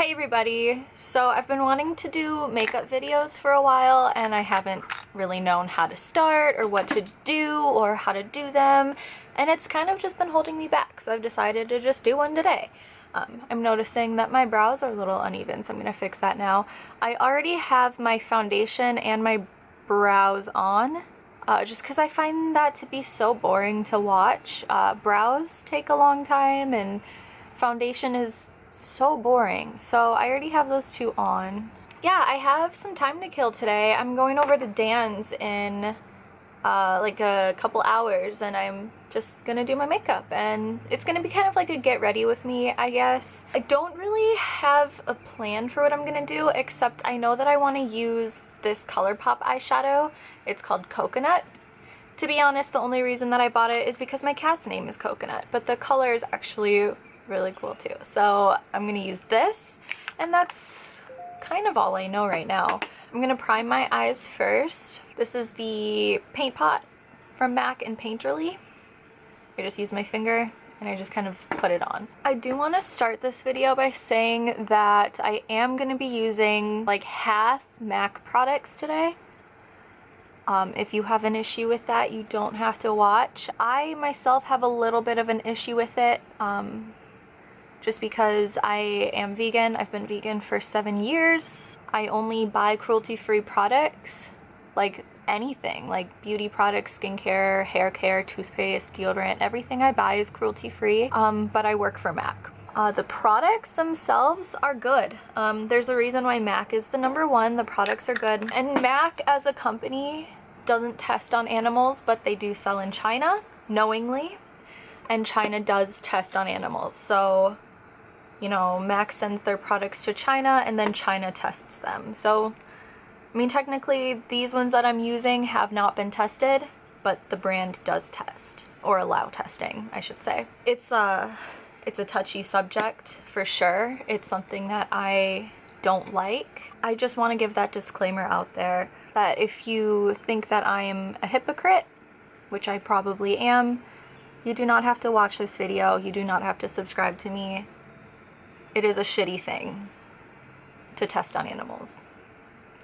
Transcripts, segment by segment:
Hey everybody! So I've been wanting to do makeup videos for a while and I haven't really known how to start or what to do or how to do them, and it's kind of just been holding me back, so I've decided to just do one today. I'm noticing that my brows are a little uneven, so I'm gonna fix that now. I already have my foundation and my brows on, just because I find that to be so boring to watch. Brows take a long time and foundation is so boring, so I already have those two on. Yeah, I have some time to kill today. I'm going over to Dan's in like a couple hours and I'm just gonna do my makeup, and it's gonna be kind of like a get ready with me, I guess. I don't really have a plan for what I'm gonna do, except I know that I want to use this ColourPop eyeshadow. It's called Coconut. To be honest, the only reason that I bought it is because my cat's name is Coconut, but the color is actually really cool too. So I'm gonna use this, and that's kind of all I know right now. I'm gonna prime my eyes first. This is the paint pot from MAC and Painterly. I just use my finger and I just kind of put it on. I do want to start this video by saying that I am going to be using like half MAC products today. If you have an issue with that, you don't have to watch. I myself have a little bit of an issue with it, just because I am vegan. I've been vegan for 7 years. I only buy cruelty-free products, like anything, like beauty products, skincare, hair care, toothpaste, deodorant. Everything I buy is cruelty-free, but I work for MAC. The products themselves are good. There's a reason why MAC is the #1. The products are good. And MAC as a company doesn't test on animals, but they do sell in China, knowingly. And China does test on animals. So, you know, MAC sends their products to China and then China tests them. So, I mean, technically these ones that I'm using have not been tested, but the brand does test, or allow testing, I should say. It's a touchy subject for sure. It's something that I don't like. I just want to give that disclaimer out there that if you think that I am a hypocrite, which I probably am, you do not have to watch this video. You do not have to subscribe to me. It is a shitty thing to test on animals.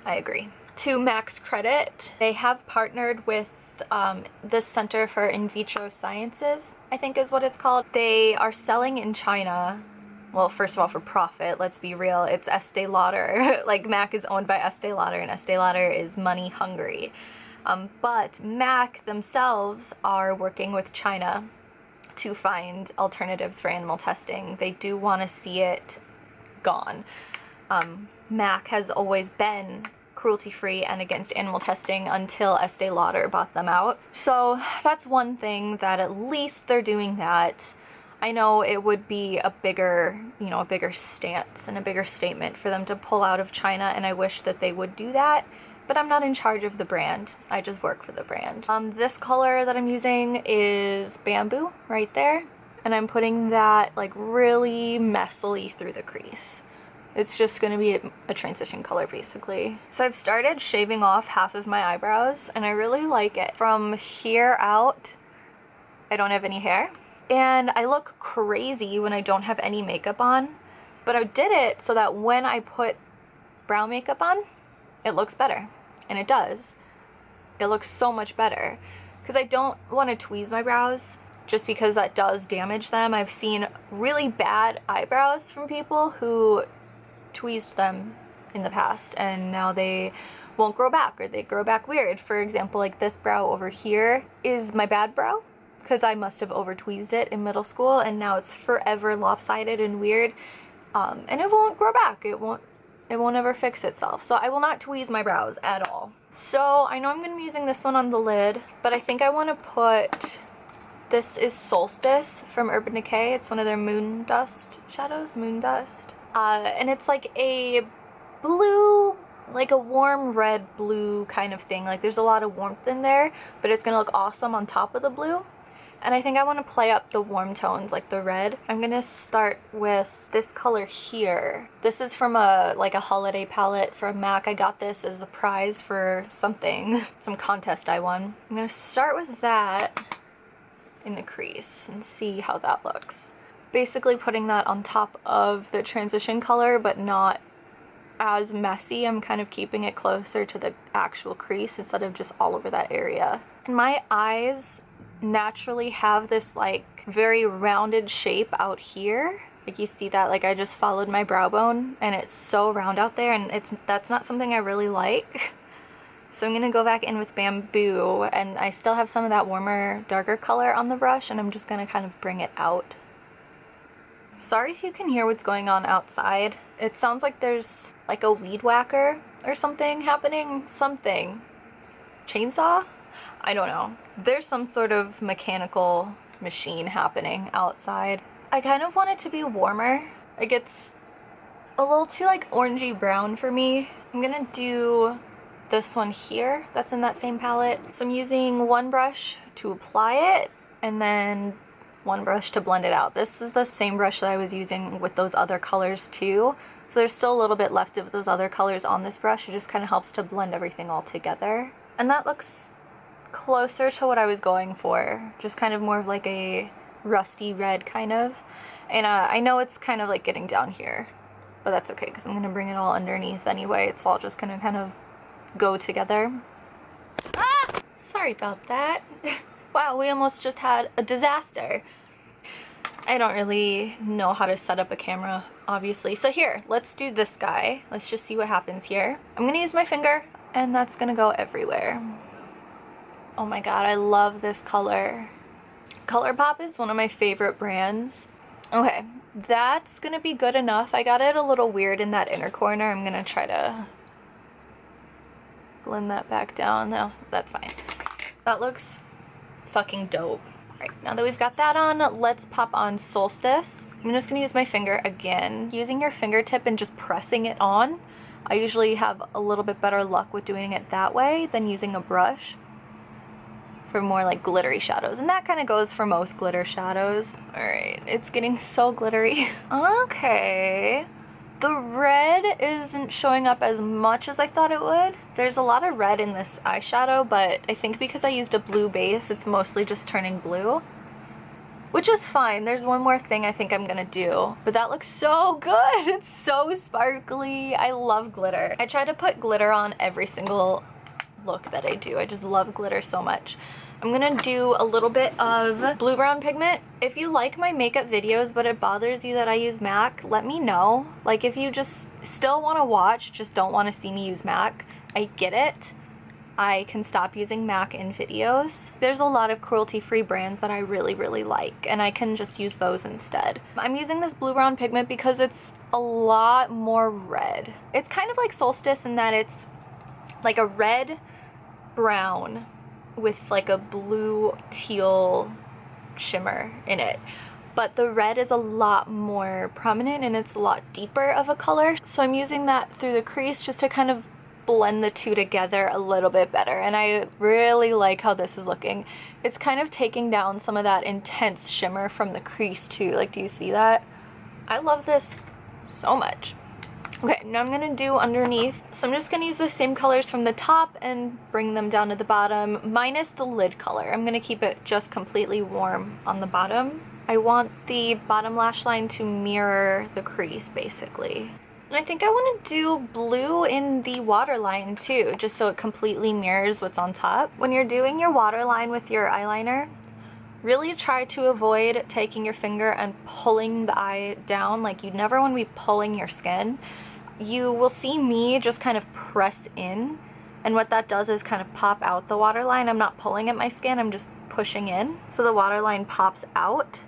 I agree. To MAC's credit, they have partnered with the Center for In Vitro Sciences, I think is what it's called. They are selling in China. Well, first of all, for profit, let's be real. It's Estee Lauder. Like, MAC is owned by Estee Lauder, and Estee Lauder is money hungry. But MAC themselves are working with China to find alternatives for animal testing. They do want to see it gone. MAC has always been cruelty-free and against animal testing until Estee Lauder bought them out. So that's one thing, that at least they're doing that. I know it would be a bigger, you know, a bigger stance and a bigger statement for them to pull out of China, and I wish that they would do that, but I'm not in charge of the brand. I just work for the brand. This color that I'm using is Bamboo right there, and I'm putting that like really messily through the crease. It's just gonna be a transition color basically. So I've started shaving off half of my eyebrows and I really like it. From here out, I don't have any hair. And I look crazy when I don't have any makeup on, but I did it so that when I put brow makeup on, it looks better. And it does. It looks so much better. Because I don't want to tweeze my brows, just because that does damage them. I've seen really bad eyebrows from people who tweezed them in the past and now they won't grow back, or they grow back weird. For example, like this brow over here is my bad brow because I must have over tweezed it in middle school, and now it's forever lopsided and weird, and it won't grow back. It won't ever fix itself. So I will not tweeze my brows at all. So I know I'm going to be using this one on the lid, but I think I want to put, this is Solstice from Urban Decay. It's one of their moon dust shadows, moon dust. And it's like a blue, like a warm red blue kind of thing. Like there's a lot of warmth in there, but it's gonna look awesome on top of the blue. And I think I want to play up the warm tones, like the red. I'm gonna start with this color here. This is from like a holiday palette from MAC. I got this as a prize for something, some contest I won. I'm gonna start with that in the crease and see how that looks. basically putting that on top of the transition color, but not as messy. I'm kind of keeping it closer to the actual crease instead of just all over that area. And my eyes naturally have this like very rounded shape out here. Like you see that, like I just followed my brow bone and it's so round out there, and that's not something I really like. So I'm gonna go back in with Bamboo, and I still have some of that warmer, darker color on the brush, and I'm just gonna kind of bring it out. Sorry if you can hear what's going on outside. It sounds like there's like a weed whacker or something happening. Something. Chainsaw? I don't know. There's some sort of mechanical machine happening outside. I kind of want it to be warmer. It gets a little too like orangey brown for me. I'm gonna do this one here that's in that same palette. So I'm using one brush to apply it and then one brush to blend it out. This is the same brush that I was using with those other colors too. So there's still a little bit left of those other colors on this brush. It just kind of helps to blend everything all together. And that looks closer to what I was going for. Just kind of more of like a rusty red kind of. And I know it's kind of like getting down here, but that's okay because I'm going to bring it all underneath anyway. It's all just going to kind of go together. Ah! Sorry about that. Wow, we almost just had a disaster. I don't really know how to set up a camera, obviously. So here, let's do this guy. Let's just see what happens here. I'm gonna use my finger, and that's gonna go everywhere. Oh my god, I love this color. ColourPop is one of my favorite brands. Okay, that's gonna be good enough. I got it a little weird in that inner corner. I'm gonna try to blend that back down. No, that's fine. That looks fucking dope. Alright, now that we've got that on, let's pop on Solstice. I'm just gonna use my finger again. Using your fingertip and just pressing it on, I usually have a little bit better luck with doing it that way than using a brush for more like glittery shadows. And that kind of goes for most glitter shadows. Alright, it's getting so glittery. Okay. The red isn't showing up as much as I thought it would. There's a lot of red in this eyeshadow, but I think because I used a blue base, it's mostly just turning blue. Which is fine. There's one more thing I think I'm gonna do. But that looks so good! It's so sparkly. I love glitter. I try to put glitter on every single look that I do. I just love glitter so much. I'm gonna do a little bit of blue brown pigment. If you like my makeup videos but it bothers you that I use MAC, let me know. Like if you just still want to watch, just don't want to see me use MAC, I get it. I can stop using MAC in videos. There's a lot of cruelty-free brands that I really, really like, and I can just use those instead. I'm using this blue brown pigment because it's a lot more red. It's kind of like Solstice in that it's like a red brown with like a blue teal shimmer in it, but the red is a lot more prominent and it's a lot deeper of a color. So I'm using that through the crease just to kind of blend the two together a little bit better, and I really like how this is looking. It's kind of taking down some of that intense shimmer from the crease too. Like, do you see that? I love this so much. Okay, now I'm gonna do underneath. So I'm just gonna use the same colors from the top and bring them down to the bottom, minus the lid color. I'm gonna keep it just completely warm on the bottom. I want the bottom lash line to mirror the crease, basically. And I think I wanna do blue in the waterline too, just so it completely mirrors what's on top. When you're doing your waterline with your eyeliner, really try to avoid taking your finger and pulling the eye down. Like, you never wanna be pulling your skin. You will see me just kind of press in, and what that does is kind of pop out the waterline. I'm not pulling at my skin, I'm just pushing in. So the waterline pops out.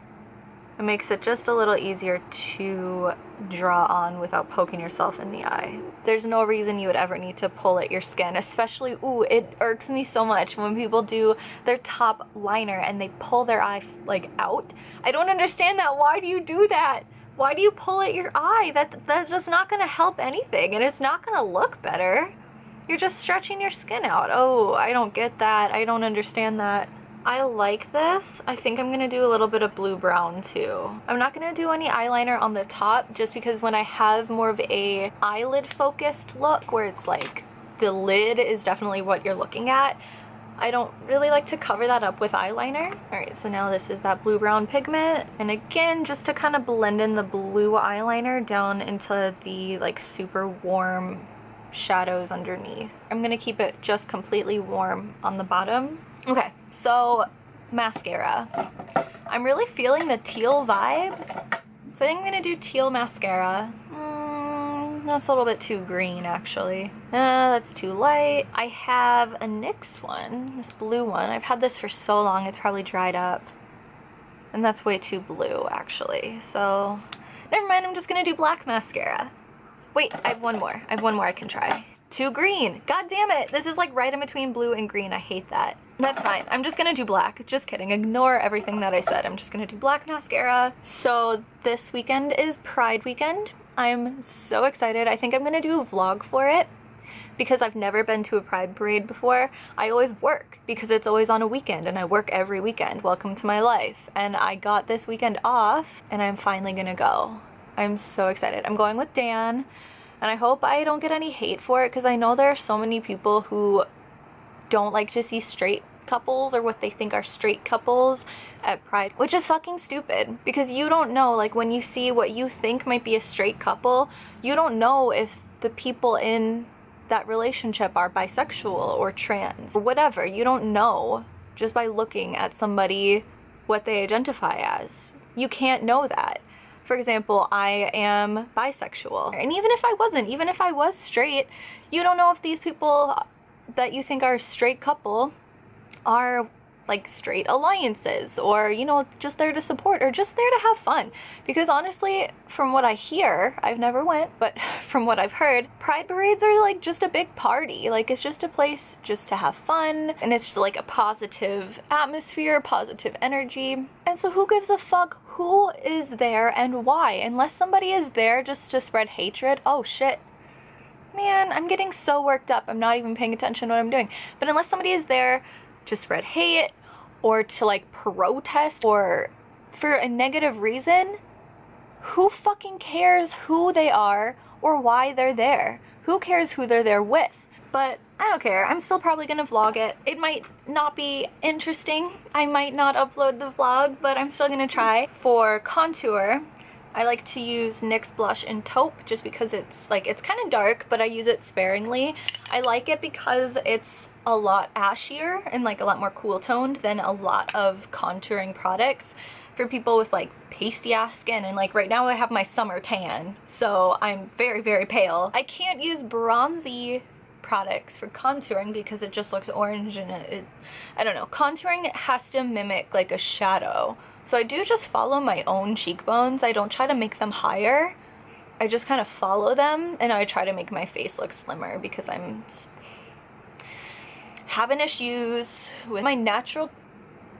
It makes it just a little easier to draw on without poking yourself in the eye. There's no reason you would ever need to pull at your skin, especially, ooh, it irks me so much when people do their top liner and they pull their eye like out. I don't understand that. Why do you do that? Why do you pull at your eye? That's just not gonna help anything, and it's not gonna look better. You're just stretching your skin out. Oh, I don't get that. I don't understand that. I like this. I think I'm gonna do a little bit of blue brown too. I'm not gonna do any eyeliner on the top just because when I have more of a eyelid focused look where it's like the lid is definitely what you're looking at, I don't really like to cover that up with eyeliner. All right, so now this is that blue-brown pigment. And again, just to kind of blend in the blue eyeliner down into the like super warm shadows underneath. I'm gonna keep it just completely warm on the bottom. Okay, so mascara. I'm really feeling the teal vibe. So I think I'm gonna do teal mascara. That's a little bit too green, actually. That's too light. I have a NYX one, this blue one. I've had this for so long, it's probably dried up. And that's way too blue, actually. So, never mind, I'm just gonna do black mascara. Wait, I have one more. I have one more I can try. Too green. God damn it. This is like right in between blue and green. I hate that. That's fine. I'm just gonna do black. Just kidding. Ignore everything that I said. I'm just gonna do black mascara. So this weekend is Pride weekend. I'm so excited. I think I'm gonna do a vlog for it because I've never been to a Pride parade before. I always work because it's always on a weekend and I work every weekend. Welcome to my life. And I got this weekend off and I'm finally gonna go. I'm so excited. I'm going with Dan and I hope I don't get any hate for it because I know there are so many people who don't like to see straight couples or what they think are straight couples at Pride, which is fucking stupid because you don't know, like when you see what you think might be a straight couple, you don't know if the people in that relationship are bisexual or trans or whatever. You don't know just by looking at somebody what they identify as. You can't know that. For example, I am bisexual, and even if I wasn't, even if I was straight, you don't know if these people that you think are a straight couple are like straight alliances or, you know, just there to support or just there to have fun. Because honestly, from what I hear, I've never went, but from what I've heard, Pride parades are like just a big party. Like it's just a place just to have fun and it's just like a positive atmosphere, positive energy. And so who gives a fuck who is there and why? Unless somebody is there just to spread hatred. Oh shit. Man, I'm getting so worked up. I'm not even paying attention to what I'm doing. But unless somebody is there to spread hate or to like protest or for a negative reason, who fucking cares who they are or why they're there? Who cares who they're there with? But I don't care. I'm still probably gonna vlog it. It might not be interesting. I might not upload the vlog, but I'm still gonna try. For contour, I like to use NYX blush in taupe just because it's like, it's kind of dark, but I use it sparingly. I like it because it's a lot ashier and like a lot more cool toned than a lot of contouring products for people with like pasty ass skin. And like right now I have my summer tan, so I'm very, very pale. I can't use bronzy products for contouring because it just looks orange and I don't know. Contouring has to mimic like a shadow. So I do just follow my own cheekbones. I don't try to make them higher. I just kind of follow them and I try to make my face look slimmer because I'm having issues with my natural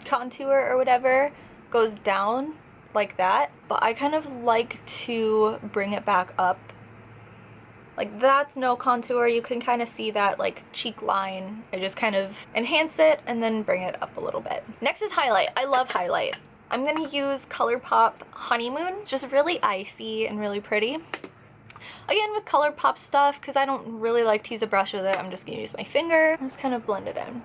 contour or whatever goes down like that, but I kind of like to bring it back up. Like that's no contour. You can kind of see that like cheek line. I just kind of enhance it and then bring it up a little bit. Next is highlight. I love highlight. I'm gonna use ColourPop Honeymoon. It's just really icy and really pretty. Again with ColourPop stuff, because I don't really like to use a brush with it, I'm just gonna use my finger. I'm just kind of blend it in.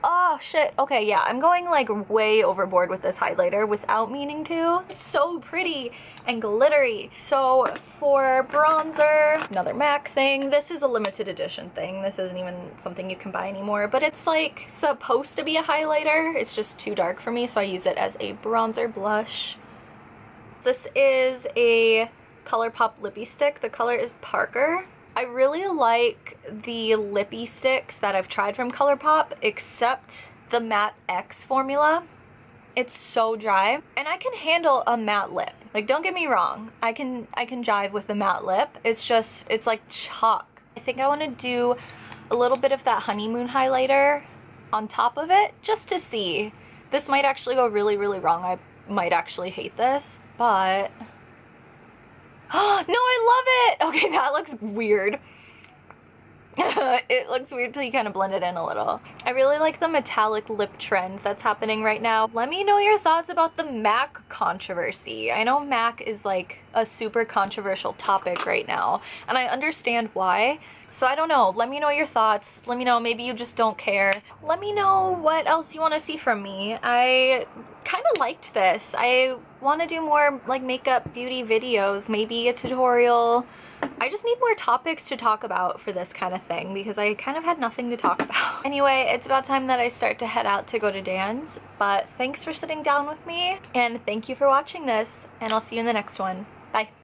Oh shit, okay, yeah, I'm going like way overboard with this highlighter without meaning to. It's so pretty and glittery. So for bronzer, another MAC thing. This is a limited edition thing. This isn't even something you can buy anymore, but it's like supposed to be a highlighter. It's just too dark for me, so I use it as a bronzer blush. This is a ColourPop lippy stick. The color is Parker. I really like the lippy sticks that I've tried from ColourPop, except the Matte X formula. It's so dry, and I can handle a matte lip. Like, don't get me wrong, I can jive with the matte lip. It's just, it's like chalk. I think I want to do a little bit of that honeymoon highlighter on top of it, just to see. This might actually go really, really wrong. I might actually hate this, but no, I love it! Okay, that looks weird. It looks weird till you kind of blend it in a little. I really like the metallic lip trend that's happening right now. Let me know your thoughts about the MAC controversy. I know MAC is like a super controversial topic right now, and I understand why. So I don't know, let me know your thoughts. Let me know, maybe you just don't care. Let me know what else you want to see from me. I kind of liked this. I want to do more like makeup beauty videos, maybe a tutorial. I just need more topics to talk about for this kind of thing because I kind of had nothing to talk about. Anyway, it's about time that I start to head out to go to Dan's, but thanks for sitting down with me and thank you for watching this, and I'll see you in the next one. Bye.